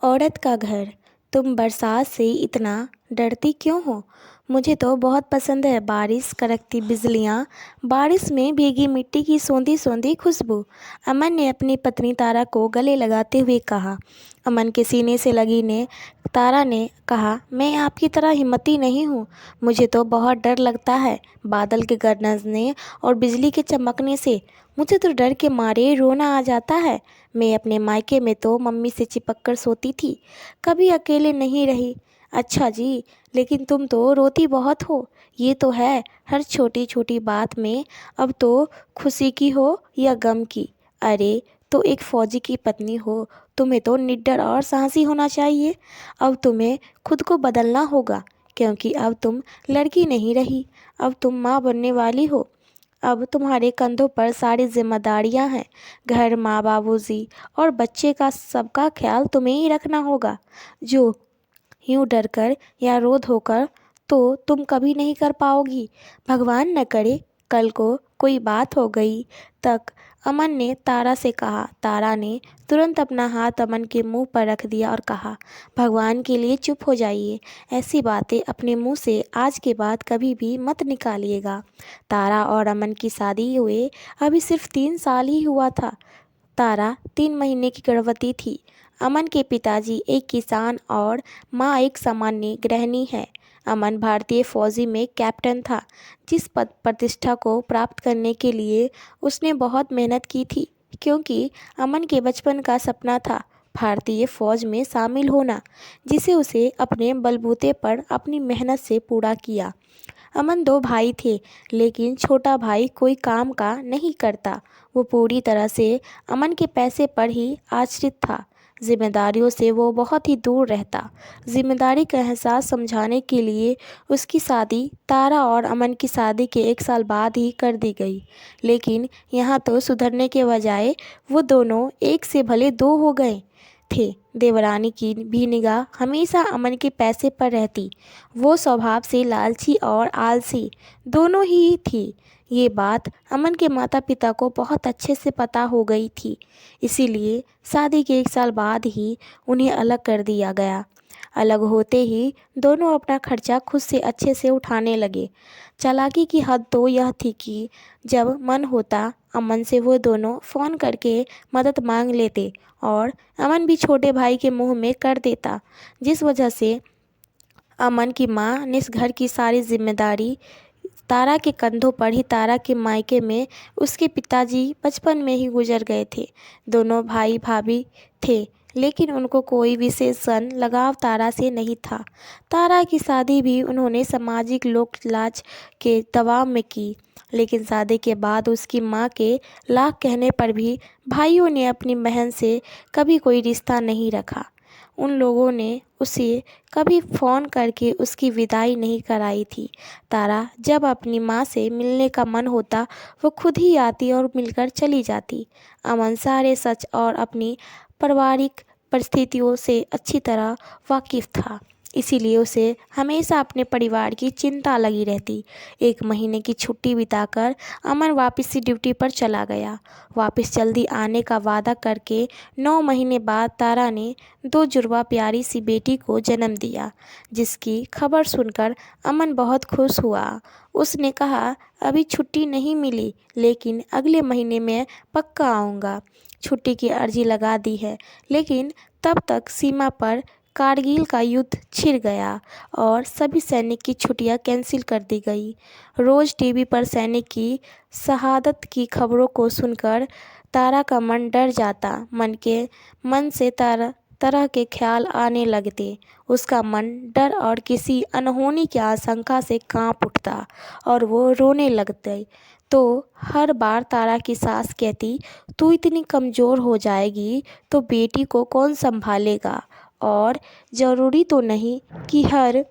औरत का घर। तुम बरसात से इतना डरती क्यों हो? मुझे तो बहुत पसंद है बारिश, कड़कती बिजलियाँ, बारिश में भीगी मिट्टी की सोंधी सोंधी खुशबू। अमन ने अपनी पत्नी तारा को गले लगाते हुए कहा। अमन के सीने से लगी ने तारा ने कहा, मैं आपकी तरह हिम्मती नहीं हूँ। मुझे तो बहुत डर लगता है बादल के गरजने और बिजली के चमकने से। मुझे तो डर के मारे रोना आ जाता है। मैं अपने मायके में तो मम्मी से चिपक कर सोती थी, कभी अकेले नहीं रही। अच्छा जी, लेकिन तुम तो रोती बहुत हो। ये तो है, हर छोटी छोटी बात में। अब तो खुशी की हो या गम की। अरे, तो एक फौजी की पत्नी हो, तुम्हें तो निडर और साहसी होना चाहिए। अब तुम्हें खुद को बदलना होगा, क्योंकि अब तुम लड़की नहीं रही, अब तुम माँ बनने वाली हो। अब तुम्हारे कंधों पर सारी जिम्मेदारियां हैं। घर, माँ, बाबूजी और बच्चे का सबका ख्याल तुम्हें ही रखना होगा। जो यूं डर कर या रो धोकर तो तुम कभी नहीं कर पाओगी। भगवान न करे कल को कोई बात हो गई तक, अमन ने तारा से कहा। तारा ने तुरंत अपना हाथ अमन के मुंह पर रख दिया और कहा, भगवान के लिए चुप हो जाइए। ऐसी बातें अपने मुंह से आज के बाद कभी भी मत निकालिएगा। तारा और अमन की शादी हुए अभी सिर्फ 3 साल ही हुआ था। तारा 3 महीने की गर्भवती थी। अमन के पिताजी एक किसान और माँ एक सामान्य गृहिणी है। अमन भारतीय फौजी में कैप्टन था, जिस पद प्रतिष्ठा को प्राप्त करने के लिए उसने बहुत मेहनत की थी, क्योंकि अमन के बचपन का सपना था भारतीय फौज में शामिल होना, जिसे उसे अपने बलबूते पर अपनी मेहनत से पूरा किया। अमन 2 भाई थे, लेकिन छोटा भाई कोई काम का नहीं करता। वो पूरी तरह से अमन के पैसे पर ही आश्रित था। जिम्मेदारियों से वो बहुत ही दूर रहता। जिम्मेदारी का एहसास समझाने के लिए उसकी शादी तारा और अमन की शादी के 1 साल बाद ही कर दी गई। लेकिन यहाँ तो सुधरने के बजाय वो दोनों एक से भले दो हो गए थे। देवरानी की भी निगाह हमेशा अमन के पैसे पर रहती। वो स्वभाव से लालची और आलसी दोनों ही थी। ये बात अमन के माता पिता को बहुत अच्छे से पता हो गई थी, इसीलिए शादी के 1 साल बाद ही उन्हें अलग कर दिया गया। अलग होते ही दोनों अपना खर्चा खुद से अच्छे से उठाने लगे। चालाकी की हद तो यह थी कि जब मन होता अमन से वो दोनों फ़ोन करके मदद मांग लेते और अमन भी छोटे भाई के मुंह में कर देता, जिस वजह से अमन की माँ ने इस घर की सारी जिम्मेदारी तारा के कंधों पर ही। तारा के मायके में उसके पिताजी बचपन में ही गुजर गए थे। दोनों भाई भाभी थे, लेकिन उनको कोई विशेष लगाव तारा से नहीं था। तारा की शादी भी उन्होंने सामाजिक लोक लाज के दबाव में की, लेकिन शादी के बाद उसकी माँ के लाख कहने पर भी भाइयों ने अपनी बहन से कभी कोई रिश्ता नहीं रखा। उन लोगों ने उसे कभी फ़ोन करके उसकी विदाई नहीं कराई थी। तारा जब अपनी माँ से मिलने का मन होता वो खुद ही आती और मिलकर चली जाती। अमन सारे सच और अपनी पारिवारिक परिस्थितियों से अच्छी तरह वाकिफ़ था, इसीलिए उसे हमेशा अपने परिवार की चिंता लगी रहती। 1 महीने की छुट्टी बिताकर अमन वापस से ड्यूटी पर चला गया। वापस जल्दी आने का वादा करके 9 महीने बाद तारा ने 2 जुड़वा प्यारी सी बेटी को जन्म दिया, जिसकी खबर सुनकर अमन बहुत खुश हुआ। उसने कहा, अभी छुट्टी नहीं मिली, लेकिन अगले महीने में पक्का आऊँगा। छुट्टी की अर्जी लगा दी है, लेकिन तब तक सीमा पर कारगिल का युद्ध छिड़ गया और सभी सैनिक की छुट्टियां कैंसिल कर दी गई। रोज़ टीवी पर सैनिक की शहादत की खबरों को सुनकर तारा का मन डर जाता। मन से तरह तरह के ख्याल आने लगते। उसका मन डर और किसी अनहोनी की आशंका से कांप उठता और वो रोने लगते। तो हर बार तारा की सास कहती, तू इतनी कमज़ोर हो जाएगी तो बेटी को कौन संभालेगा, और ज़रूरी तो नहीं कि हर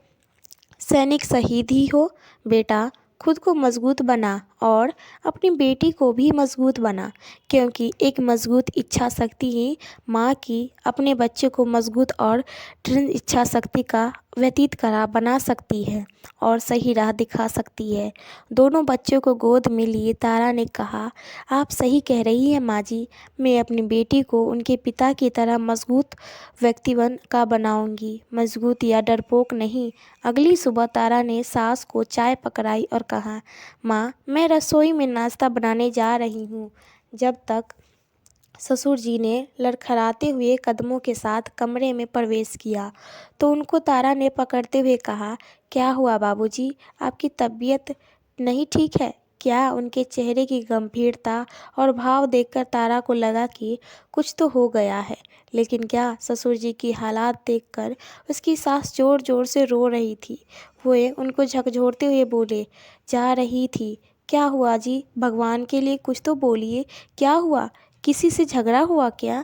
सैनिक शहीद ही हो। बेटा, खुद को मजबूत बना और अपनी बेटी को भी मजबूत बना, क्योंकि एक मजबूत इच्छा शक्ति ही माँ की अपने बच्चे को मजबूत और दृढ़ इच्छा शक्ति का व्यतीत करा बना सकती है और सही राह दिखा सकती है। दोनों बच्चों को गोद में लिए तारा ने कहा, आप सही कह रही हैं माँ जी, मैं अपनी बेटी को उनके पिता की तरह मजबूत व्यक्तित्व का बनाऊंगी, मजबूत या डरपोक नहीं। अगली सुबह तारा ने सास को चाय पकड़ाई और कहा, माँ मैं रसोई में नाश्ता बनाने जा रही हूँ। जब तक ससुर जी ने लड़खड़ाते हुए कदमों के साथ कमरे में प्रवेश किया तो उनको तारा ने पकड़ते हुए कहा, क्या हुआ बाबूजी, आपकी तबीयत नहीं ठीक है क्या? उनके चेहरे की गंभीरता और भाव देखकर तारा को लगा कि कुछ तो हो गया है। लेकिन क्या? ससुर जी की हालात देखकर उसकी सास जोर जोर से रो रही थी। वे उनको झकझोरते हुए बोले जा रही थी, क्या हुआ जी, भगवान के लिए कुछ तो बोलिए, क्या हुआ? किसी से झगड़ा हुआ क्या?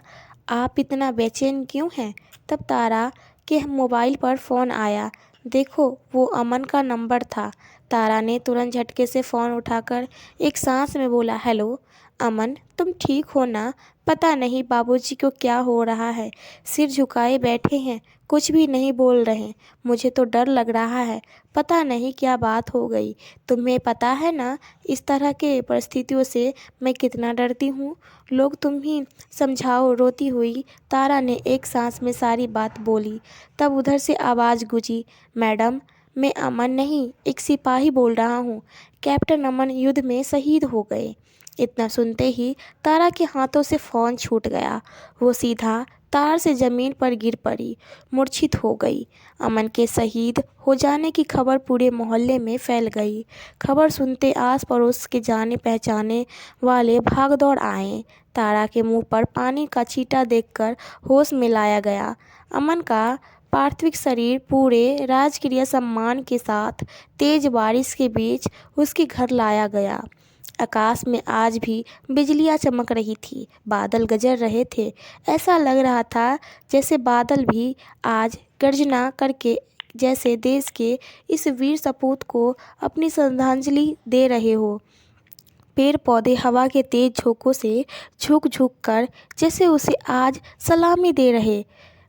आप इतना बेचैन क्यों हैं? तब तारा के मोबाइल पर फ़ोन आया। देखो वो अमन का नंबर था। तारा ने तुरंत झटके से फ़ोन उठाकर एक सांस में बोला, हेलो अमन, तुम ठीक हो ना? पता नहीं बाबूजी को क्या हो रहा है, सिर झुकाए बैठे हैं, कुछ भी नहीं बोल रहे। मुझे तो डर लग रहा है, पता नहीं क्या बात हो गई। तुम्हें पता है ना इस तरह के परिस्थितियों से मैं कितना डरती हूँ। लोग तुम ही समझाओ। रोती हुई तारा ने एक सांस में सारी बात बोली। तब उधर से आवाज़ गूंजी, मैडम मैं अमन नहीं, एक सिपाही बोल रहा हूँ। कैप्टन अमन युद्ध में शहीद हो गए। इतना सुनते ही तारा के हाथों से फ़ोन छूट गया। वो सीधा तार से ज़मीन पर गिर पड़ी, मूर्छित हो गई। अमन के शहीद हो जाने की खबर पूरे मोहल्ले में फैल गई। खबर सुनते आस पड़ोस के जाने पहचाने वाले भाग दौड़ आए। तारा के मुंह पर पानी का छींटा देखकर होश में लाया गया। अमन का पार्थिव शरीर पूरे राजकीय सम्मान के साथ तेज बारिश के बीच उसके घर लाया गया। आकाश में आज भी बिजलियां चमक रही थी, बादल गरज रहे थे। ऐसा लग रहा था जैसे बादल भी आज गर्जना करके जैसे देश के इस वीर सपूत को अपनी श्रद्धांजलि दे रहे हो। पेड़ पौधे हवा के तेज झोंकों से झुक झुक कर जैसे उसे आज सलामी दे रहे।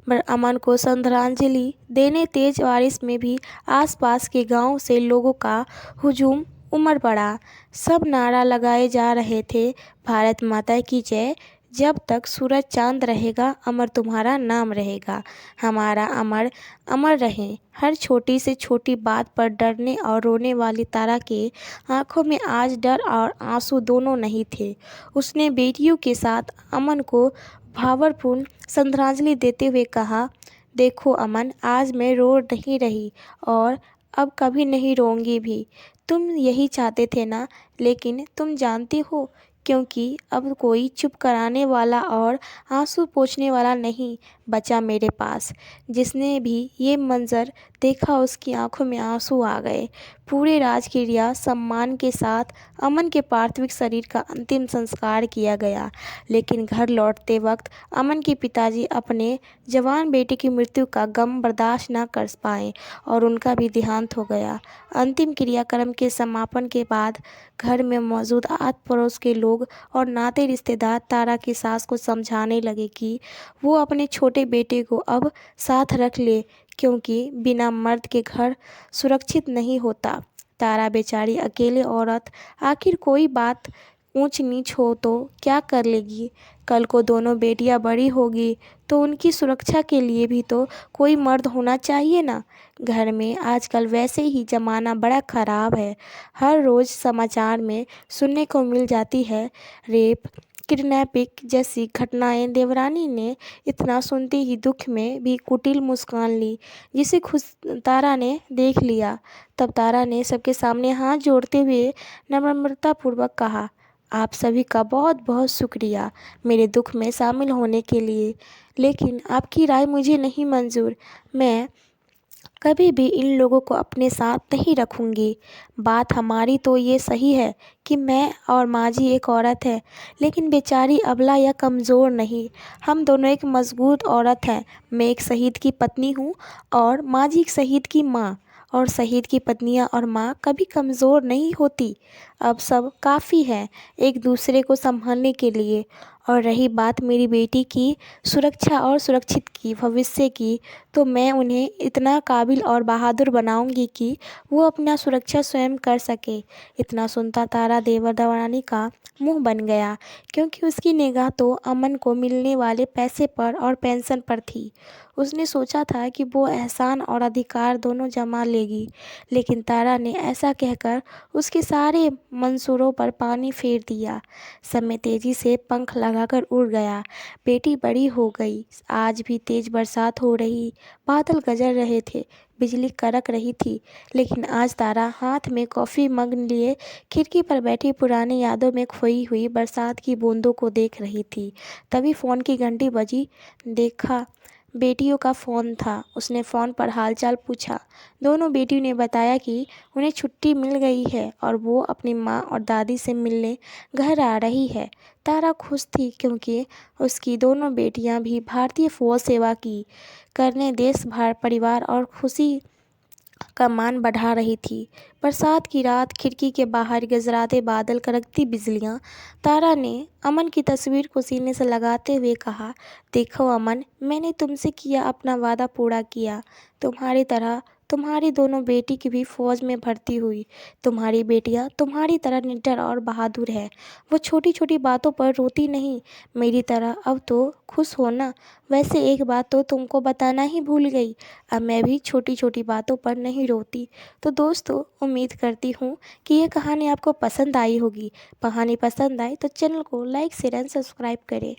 पर अमन को श्रद्धांजलि देने तेज बारिश में भी आसपास के गांव से लोगों का हुजूम उमड़ पड़ा। सब नारा लगाए जा रहे थे, भारत माता की जय, जब तक सूरज चांद रहेगा अमर तुम्हारा नाम रहेगा, हमारा अमर अमर रहे। हर छोटी से छोटी बात पर डरने और रोने वाली तारा के आंखों में आज डर और आंसू दोनों नहीं थे। उसने बेटियों के साथ अमन को भावपूर्ण श्रद्धांजलि देते हुए कहा, देखो अमन, आज मैं रो नहीं रही और अब कभी नहीं रोऊंगी भी। तुम यही चाहते थे ना? लेकिन तुम जानती हो, क्योंकि अब कोई चुप कराने वाला और आंसू पोंछने वाला नहीं बचा मेरे पास। जिसने भी ये मंजर देखा उसकी आंखों में आंसू आ गए। पूरे राजकीय सम्मान के साथ अमन के पार्थिव शरीर का अंतिम संस्कार किया गया। लेकिन घर लौटते वक्त अमन के पिताजी अपने जवान बेटे की मृत्यु का गम बर्दाश्त न कर पाए और उनका भी देहांत हो गया। अंतिम क्रियाक्रम के समापन के बाद घर में मौजूद आस पड़ोस के लोग और नाते रिश्तेदार तारा की सास को समझाने लगे कि वो अपने छोटे बेटे को अब साथ रख ले, क्योंकि बिना मर्द के घर सुरक्षित नहीं होता। तारा बेचारी अकेले औरत आखिर कोई बात ऊंच नीच हो तो क्या कर लेगी? कल को दोनों बेटियां बड़ी होगी तो उनकी सुरक्षा के लिए भी तो कोई मर्द होना चाहिए ना। घर में आजकल वैसे ही ज़माना बड़ा ख़राब है। हर रोज़ समाचार में सुनने को मिल जाती है रेप, किडनैपिंग जैसी घटनाएं। देवरानी ने इतना सुनते ही दुख में भी कुटिल मुस्कान ली, जिसे खुद तारा ने देख लिया। तब तारा ने सबके सामने हाथ जोड़ते हुए नम्रतापूर्वक कहा, आप सभी का बहुत बहुत शुक्रिया मेरे दुख में शामिल होने के लिए, लेकिन आपकी राय मुझे नहीं मंजूर। मैं कभी भी इन लोगों को अपने साथ नहीं रखूंगी। बात हमारी तो ये सही है कि मैं और माँ जी एक औरत है, लेकिन बेचारी अबला या कमज़ोर नहीं। हम दोनों एक मजबूत औरत हैं। मैं एक शहीद की पत्नी हूँ और माँ जी एक शहीद की माँ, और शहीद की पत्नियाँ और माँ कभी कमज़ोर नहीं होती। अब सब काफ़ी है एक दूसरे को संभालने के लिए, और रही बात मेरी बेटी की सुरक्षा और सुरक्षित की भविष्य की, तो मैं उन्हें इतना काबिल और बहादुर बनाऊंगी कि वो अपना सुरक्षा स्वयं कर सके। इतना सुनता तारा देवरानी का मुंह बन गया, क्योंकि उसकी निगाह तो अमन को मिलने वाले पैसे पर और पेंशन पर थी। उसने सोचा था कि वो एहसान और अधिकार दोनों जमा लेगी, लेकिन तारा ने ऐसा कहकर उसके सारे मंसूरों पर पानी फेर दिया। समय तेजी से पंख लगाकर उड़ गया। बेटी बड़ी हो गई। आज भी तेज बरसात हो रही, बादल गरज रहे थे, बिजली कड़क रही थी, लेकिन आज तारा हाथ में कॉफ़ी मग लिए खिड़की पर बैठी पुरानी यादों में खोई हुई बरसात की बूंदों को देख रही थी। तभी फ़ोन की घंटी बजी। देखा, बेटियों का फ़ोन था। उसने फ़ोन पर हालचाल पूछा। दोनों बेटियों ने बताया कि उन्हें छुट्टी मिल गई है और वो अपनी माँ और दादी से मिलने घर आ रही है। तारा खुश थी, क्योंकि उसकी दोनों बेटियां भी भारतीय फौज सेवा की करने देश परिवार और खुशी का मान बढ़ा रही थी। बरसात की रात, खिड़की के बाहर गजराते बादल, कड़कती बिजलियां। तारा ने अमन की तस्वीर को सीने से लगाते हुए कहा, देखो अमन, मैंने तुमसे किया अपना वादा पूरा किया। तुम्हारी तरह तुम्हारी दोनों बेटी की भी फौज में भर्ती हुई। तुम्हारी बेटियां तुम्हारी तरह निडर और बहादुर है। वो छोटी छोटी बातों पर रोती नहीं, मेरी तरह। अब तो खुश हो ना। वैसे एक बात तो तुमको बताना ही भूल गई, अब मैं भी छोटी छोटी बातों पर नहीं रोती। तो दोस्तों, उम्मीद करती हूँ कि ये कहानी आपको पसंद आई होगी। कहानी पसंद आए तो चैनल को लाइक शेयर एंड सब्सक्राइब करें।